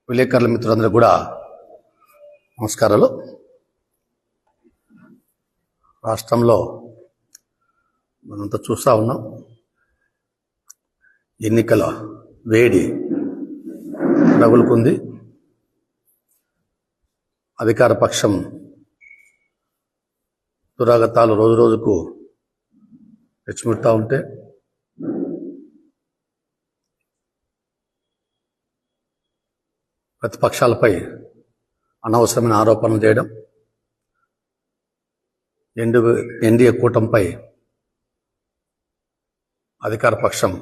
విలేకరుల మిత్రులందరూ కూడా నమస్కారాలు. రాష్ట్రంలో మనంతా చూస్తూ ఉన్నాం, ఎన్నికల వేడి రగులుకుంది. అధికార పక్షం దురాగతాలు రోజు రోజుకు రెచ్చిమిడుతూ ఉంటే ప్రతిపక్షాలపై అనవసరమైన ఆరోపణలు చేయడం, ఎన్డీఏ కూటమిపై అధికార పక్షం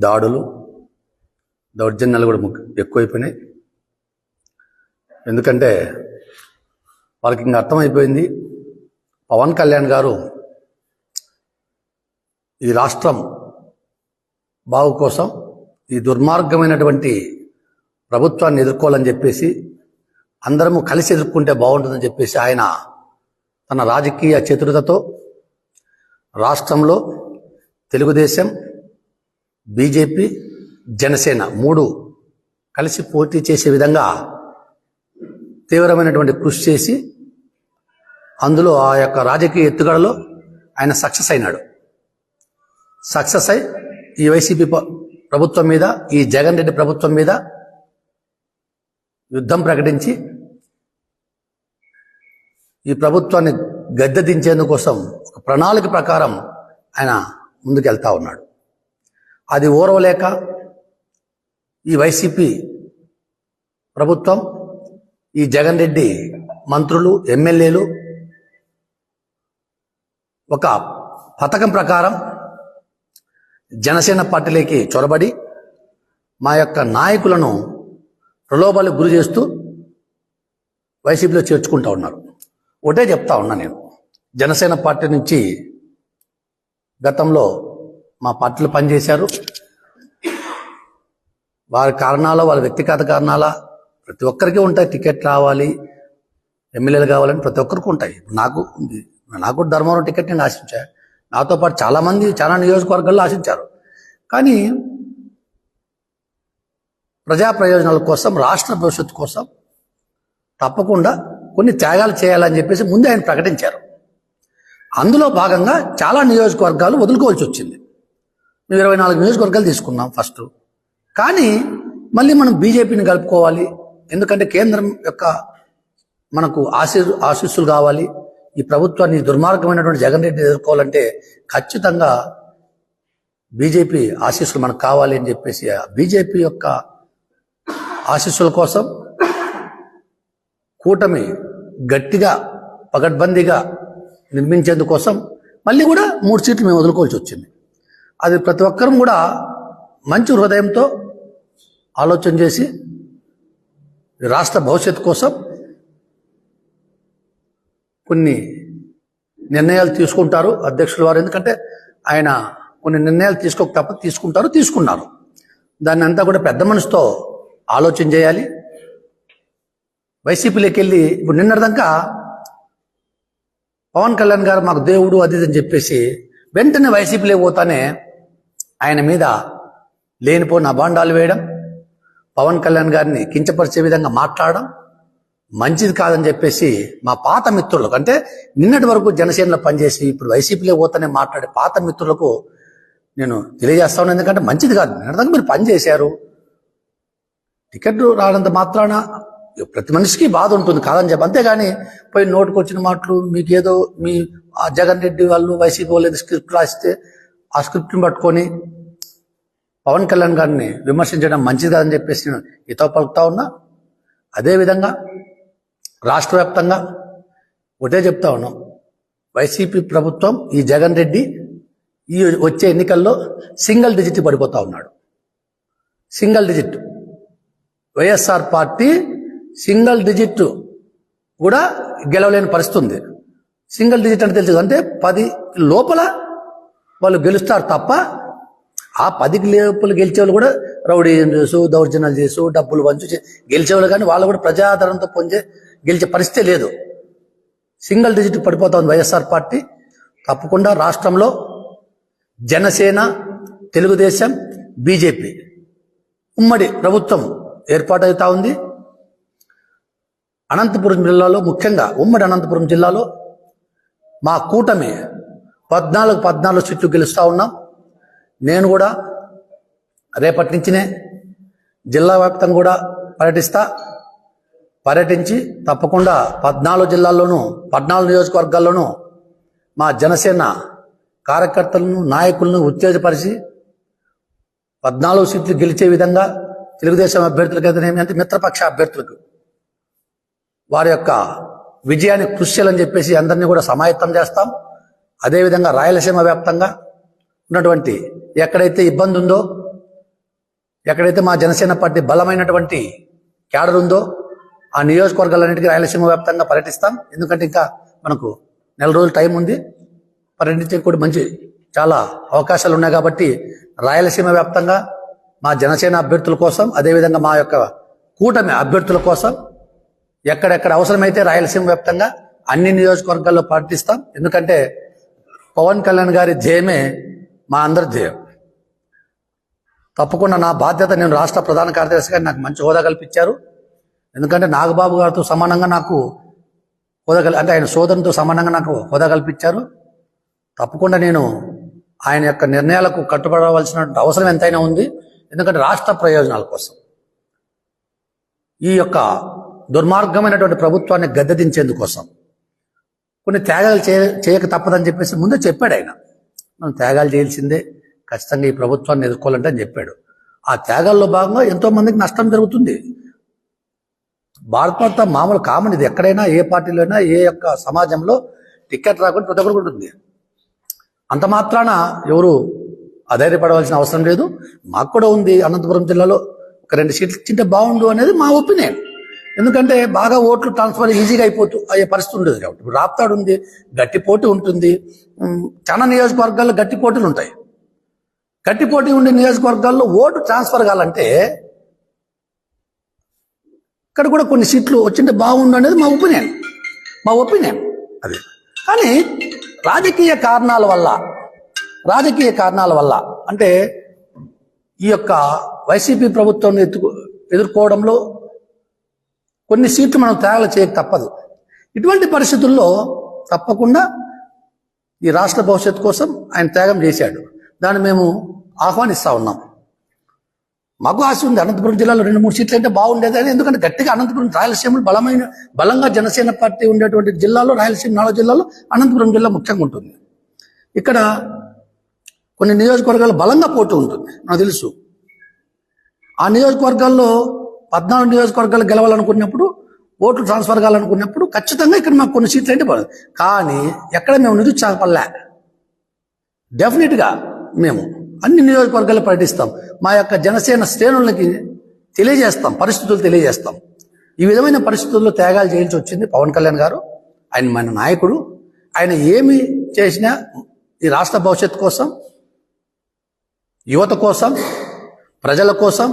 దాడులు, దౌర్జన్యాలు కూడా ఎక్కువైపోయినాయి. ఎందుకంటే వాళ్ళకి ఇంకా అర్థమైపోయింది, పవన్ కళ్యాణ్ గారు ఈ రాష్ట్రం బాగు కోసం ఈ దుర్మార్గమైనటువంటి ప్రభుత్వాన్ని ఎదుర్కోవాలని చెప్పేసి, అందరము కలిసి ఎదుర్కొంటే బాగుంటుందని చెప్పేసి ఆయన తన రాజకీయ చతురతతో రాష్ట్రంలో తెలుగుదేశం, బీజేపీ, జనసేన మూడు కలిసి పోటీ చేసే విధంగా తీవ్రమైనటువంటి కృషి చేసి, అందులో ఆ యొక్క రాజకీయ ఎత్తుగడలో ఆయన సక్సెస్ అయినాడు. సక్సెస్ అయి ఈ వైసీపీ ప్రభుత్వం మీద, ఈ జగన్ రెడ్డి ప్రభుత్వం మీద యుద్ధం ప్రకటించి ఈ ప్రభుత్వాన్ని గద్దె దించేందుకోసం ఒక ప్రణాళిక ప్రకారం ఆయన ముందుకెళ్తా ఉన్నాడు. అది ఓర్వలేక ఈ వైసీపీ ప్రభుత్వం, ఈ జగన్ రెడ్డి మంత్రులు, ఎమ్మెల్యేలు ఒక పథకం ప్రకారం జనసేన పార్టీలోకి చొరబడి మా యొక్క నాయకులను ప్రలోభాలకు గురి చేస్తూ వైసీపీలో చేర్చుకుంటా ఉన్నారు. ఒకటే చెప్తా ఉన్నా, నేను జనసేన పార్టీ నుంచి గతంలో మా పార్టీలో పనిచేశారు. వారి కారణాలు, వాళ్ళ వ్యక్తిగత కారణాల ప్రతి ఒక్కరికి ఉంటాయి. టికెట్ రావాలి, ఎమ్మెల్యేలు కావాలని ప్రతి ఒక్కరికి ఉంటాయి. నాకు ఉంది, నాకు ధర్మవరం టికెట్ నేను ఆశించా. నాతో పాటు చాలామంది చాలా నియోజకవర్గాల్లో ఆశించారు. కానీ ప్రజా ప్రయోజనాల కోసం, రాష్ట్ర భవిష్యత్తు కోసం తప్పకుండా కొన్ని త్యాగాలు చేయాలని చెప్పేసి ముందే ఆయన ప్రకటించారు. అందులో భాగంగా చాలా నియోజకవర్గాలు వదులుకోవాల్సి వచ్చింది. మేము 24 నియోజకవర్గాలు తీసుకున్నాం ఫస్ట్. కానీ మళ్ళీ మనం బీజేపీని కలుపుకోవాలి, ఎందుకంటే కేంద్రం యొక్క మనకు ఆశీస్సులు కావాలి. ఈ ప్రభుత్వాన్ని దుర్మార్గమైనటువంటి జగన్ రెడ్డిని ఎదుర్కోవాలంటే ఖచ్చితంగా బీజేపీ ఆశీస్సులు మనకు కావాలి అని చెప్పేసి, బీజేపీ యొక్క ఆశీస్సుల కోసం కూటమి గట్టిగా పగడ్బందీగా నిర్మించేందుకోసం మళ్ళీ కూడా 3 సీట్లు మేము వదులుకోవాల్సి వచ్చింది. అది ప్రతి ఒక్కరం కూడా మంచి హృదయంతో ఆలోచన చేసి రాష్ట్ర భవిష్యత్తు కోసం కొన్ని నిర్ణయాలు తీసుకుంటారు అధ్యక్షుల వారు. ఎందుకంటే ఆయన కొన్ని నిర్ణయాలు తీసుకోక తప్ప తీసుకున్నారు. దాన్ని అంతా కూడా పెద్ద మనసుతో ఆలోచన చేయాలి. వైసీపీలోకి వెళ్ళి ఇప్పుడు నిన్నటిదాకా పవన్ కళ్యాణ్ గారు మాకు దేవుడు అది అని చెప్పేసి వెంటనే వైసీపీలోకి పోతానే ఆయన మీద లేనిపోయిన అభాండాలు వేయడం, పవన్ కళ్యాణ్ గారిని కించపరిచే విధంగా మాట్లాడడం మంచిది కాదని చెప్పేసి మా పాత మిత్రులకు, అంటే నిన్నటి వరకు జనసేనలో పనిచేసి ఇప్పుడు వైసీపీలో పోతానే మాట్లాడే పాత మిత్రులకు నేను తెలియజేస్తా ఉన్నాను. ఎందుకంటే మంచిది కాదు. నిన్నటిదాకా మీరు పనిచేశారు, టికెట్ రానంత మాత్రాన ప్రతి మనిషికి బాధ ఉంటుంది కాదని చెప్పి, అంతేగాని పోయి నోటుకు వచ్చిన మాటలు మీకు ఏదో మీ జగన్ రెడ్డి వాళ్ళు వైసీపీ వాళ్ళు స్క్రిప్ట్ రాస్తే ఆ స్క్రిప్ట్ని పట్టుకొని పవన్ కళ్యాణ్ గారిని విమర్శించడం మంచిది కాదని చెప్పేసి నేను హితో పలుకుతా ఉన్నా. అదేవిధంగా రాష్ట్ర వ్యాప్తంగా ఒకటే చెప్తా ఉన్నాం, వైసీపీ ప్రభుత్వం, ఈ జగన్ రెడ్డి ఈ వచ్చే ఎన్నికల్లో సింగిల్ డిజిట్ పడిపోతా ఉన్నాడు. Single digit, YSR party single digit కూడా గెలవలేని పరిస్థితి ఉంది. సింగిల్ డిజిట్ అంటే తెలుసు, అంటే 10 లోపల వాళ్ళు గెలుస్తారు తప్ప ఆ 10 లోపల గెలిచేవాళ్ళు కూడా రౌడీజం చేసు, దౌర్జన్యాలు చేసు, డబ్బులు పంచు గెలిచేవాళ్ళు, కానీ వాళ్ళు కూడా ప్రజాదరణతో గెలిచే పరిస్థితి లేదు. సింగిల్ డిజిట్ పడిపోతా ఉంది వైఎస్ఆర్ పార్టీ. తప్పకుండా రాష్ట్రంలో జనసేన, తెలుగుదేశం, బీజేపీ ఉమ్మడి ప్రభుత్వం ఏర్పాటవుతా ఉంది. అనంతపురం జిల్లాలో, ముఖ్యంగా ఉమ్మడి అనంతపురం జిల్లాలో మా కూటమి 14 సీట్లు గెలుస్తూ ఉన్నాం. నేను కూడా రేపటి నుంచినే జిల్లా వ్యాప్తంగా కూడా పర్యటించి తప్పకుండా 14 జిల్లాల్లోనూ 14 నియోజకవర్గాల్లోనూ మా జనసేన కార్యకర్తలను, నాయకులను ఉత్తేజపరిచి 14 సీట్లు గెలిచే విధంగా తెలుగుదేశం అభ్యర్థులకు అయితేనేమి, అంటే మిత్రపక్ష అభ్యర్థులకు వారి యొక్క విజయాన్ని కృషి చేయాలని చెప్పేసి అందరినీ కూడా సమాయత్తం చేస్తాం. అదేవిధంగా రాయలసీమ వ్యాప్తంగా ఉన్నటువంటి ఎక్కడైతే ఇబ్బంది ఉందో, ఎక్కడైతే మా జనసేన పార్టీ బలమైనటువంటి క్యాడర్ ఉందో ఆ నియోజకవర్గాలన్నిటికీ రాయలసీమ వ్యాప్తంగా పర్యటిస్తాం. ఎందుకంటే ఇంకా మనకు నెల రోజులు టైం ఉంది. పర్యటించే కూడా మంచి చాలా అవకాశాలు ఉన్నాయి కాబట్టి రాయలసీమ వ్యాప్తంగా మా జనసేన అభ్యర్థుల కోసం, అదేవిధంగా మా యొక్క కూటమి అభ్యర్థుల కోసం ఎక్కడెక్కడ అవసరమైతే రాయలసీమ వ్యాప్తంగా అన్ని నియోజకవర్గాల్లో పర్యటిస్తాం. ఎందుకంటే పవన్ కళ్యాణ్ గారి ధ్యేయమే మా అందరి ధ్యేయం. తప్పకుండా నా బాధ్యత, నేను రాష్ట్ర ప్రధాన కార్యదర్శిగా నాకు మంచి హోదా కల్పించారు. ఎందుకంటే నాగబాబు గారితో సమానంగా నాకు హోదా అంటే ఆయన సోదరునితో సమానంగా నాకు హోదా కల్పించారు. తప్పకుండా నేను ఆయన యొక్క నిర్ణయాలకు కట్టుబడవలసిన అవసరం ఎంతైనా ఉంది. ఎందుకంటే రాష్ట్ర ప్రయోజనాల కోసం, ఈ యొక్క దుర్మార్గమైనటువంటి ప్రభుత్వాన్ని గద్దెదించేందుకోసం కొన్ని త్యాగాలు చేయక తప్పదని చెప్పేసి ముందే చెప్పాడు ఆయన. మనం త్యాగాలు చేయాల్సిందే, ఖచ్చితంగా ఈ ప్రభుత్వాన్ని ఎదుర్కోవాలంటే అని చెప్పాడు. ఆ త్యాగాల్లో భాగంగా ఎంతో మందికి నష్టం జరుగుతుంది. భారత మామూలు కామన్ ఇది. ఎక్కడైనా ఏ పార్టీలో అయినా ఏ యొక్క సమాజంలో టికెట్ రాకుండా ప్రతి ఒక్కరికి ఉంటుంది. అంత మాత్రాన ఎవరు అధైర్యపడవలసిన అవసరం లేదు. మాకు కూడా ఉంది. అనంతపురం జిల్లాలో ఒక 2 సీట్లు ఇచ్చింటే బాగుండు అనేది మా ఒపీనియన్. ఎందుకంటే బాగా ఓట్లు ట్రాన్స్ఫర్ ఈజీగా అయ్యే పరిస్థితి ఉండదు కాబట్టి. ఇప్పుడు రాప్తాడు ఉంది, గట్టి పోటీ ఉంటుంది. చాలా నియోజకవర్గాల్లో గట్టి పోటీలు ఉంటాయి. గట్టి పోటీ ఉండే నియోజకవర్గాల్లో ఓటు ట్రాన్స్ఫర్ కావాలంటే ఇక్కడ కూడా కొన్ని సీట్లు వచ్చింటే బాగుండు అనేది మా ఒపీనియన్ అది. కానీ రాజకీయ కారణాల వల్ల అంటే ఈ యొక్క వైసీపీ ప్రభుత్వం ఎదుర్కోవడంలో కొన్ని సీట్లు మనం త్యాగాలు చేయక తప్పదు. ఇటువంటి పరిస్థితుల్లో తప్పకుండా ఈ రాష్ట్ర భవిష్యత్తు కోసం ఆయన త్యాగం చేశాడు. దాన్ని మేము ఆహ్వానిస్తూ ఉన్నాం. మాకు ఆశ ఉంది అనంతపురం జిల్లాలో 2-3 సీట్లు అంటే బాగుండేది అని. ఎందుకంటే గట్టిగా అనంతపురం, రాయలసీమలో బలంగా జనసేన పార్టీ ఉండేటువంటి జిల్లాలో, రాయలసీమ 4 జిల్లాలో అనంతపురం జిల్లా ముఖ్యంగా ఉంటుంది. ఇక్కడ కొన్ని నియోజకవర్గాలు బలంగా పోటీ ఉంటుంది, నాకు తెలుసు. ఆ నియోజకవర్గాల్లో 14 నియోజకవర్గాలు గెలవాలనుకున్నప్పుడు, ఓట్లు ట్రాన్స్ఫర్ కావాలనుకున్నప్పుడు ఖచ్చితంగా ఇక్కడ మాకు కొన్ని సీట్లు అంటే పడదు. కానీ ఎక్కడ మేము నిరుత్సాహపడలే. డెఫినెట్గా మేము అన్ని నియోజకవర్గాలు పర్యటిస్తాం. మా యొక్క జనసేన శ్రేణులకి పరిస్థితులు తెలియజేస్తాం. ఈ విధమైన పరిస్థితుల్లో త్యాగాలు చేయాల్సి వచ్చింది పవన్ కళ్యాణ్ గారు. ఆయన మన నాయకుడు. ఆయన ఏమి చేసినా ఈ రాష్ట్ర భవిష్యత్తు కోసం, యువత కోసం, ప్రజల కోసం,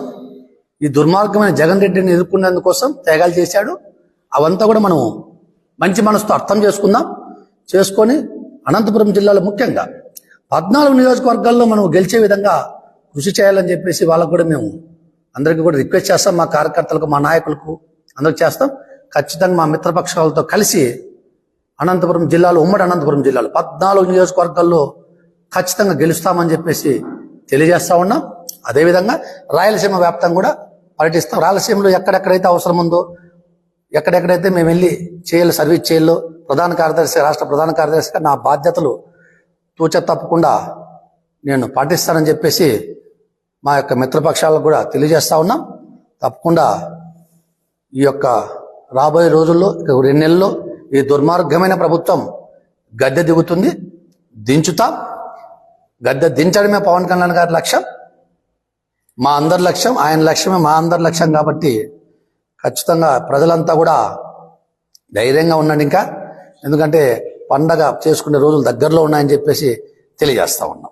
ఈ దుర్మార్గమైన జగన్ రెడ్డిని ఎదుర్కొనేందుకోసం త్యాగాలు చేశాడు. అవంతా కూడా మనం మంచి మనసుతో అర్థం చేసుకొని అనంతపురం జిల్లాలో ముఖ్యంగా 14 నియోజకవర్గాల్లో మనం గెలిచే విధంగా కృషి చేయాలని చెప్పేసి వాళ్ళకు కూడా మేము అందరికీ కూడా రిక్వెస్ట్ చేస్తాం. మా కార్యకర్తలకు, మా నాయకులకు అందరికి చేస్తాం. ఖచ్చితంగా మా మిత్రపక్షాలతో కలిసి అనంతపురం జిల్లాలో, ఉమ్మడి అనంతపురం జిల్లాలో 14 నియోజకవర్గాల్లో ఖచ్చితంగా గెలుస్తామని చెప్పేసి తెలియజేస్తా ఉన్నాం. అదేవిధంగా రాయలసీమ వ్యాప్తంగా కూడా పర్యటిస్తాం. రాయలసీమలో ఎక్కడెక్కడైతే అవసరం ఉందో, ఎక్కడెక్కడైతే మేము వెళ్ళి సర్వీస్ చేయాలో, రాష్ట్ర ప్రధాన కార్యదర్శిగా నా బాధ్యతలు తూచ తప్పకుండా నేను పాటిస్తానని చెప్పేసి మా యొక్క మిత్రపక్షాలకు కూడా తెలియజేస్తా ఉన్నాం. తప్పకుండా ఈ యొక్క రాబోయే రోజుల్లో, 2 నెలల్లో ఈ దుర్మార్గమైన ప్రభుత్వం గద్దె దిగుతుంది. గద్దె దించడమే పవన్ కళ్యాణ్ గారి లక్ష్యం, మా అందరి లక్ష్యం. ఆయన లక్ష్యమే మా అందరి లక్ష్యం. కాబట్టి ఖచ్చితంగా ప్రజలంతా కూడా ధైర్యంగా ఉండండి. ఇంకా ఎందుకంటే పండగ చేసుకునే రోజులు దగ్గరలో ఉన్నాయని చెప్పేసి తెలియజేస్తా ఉన్నాం.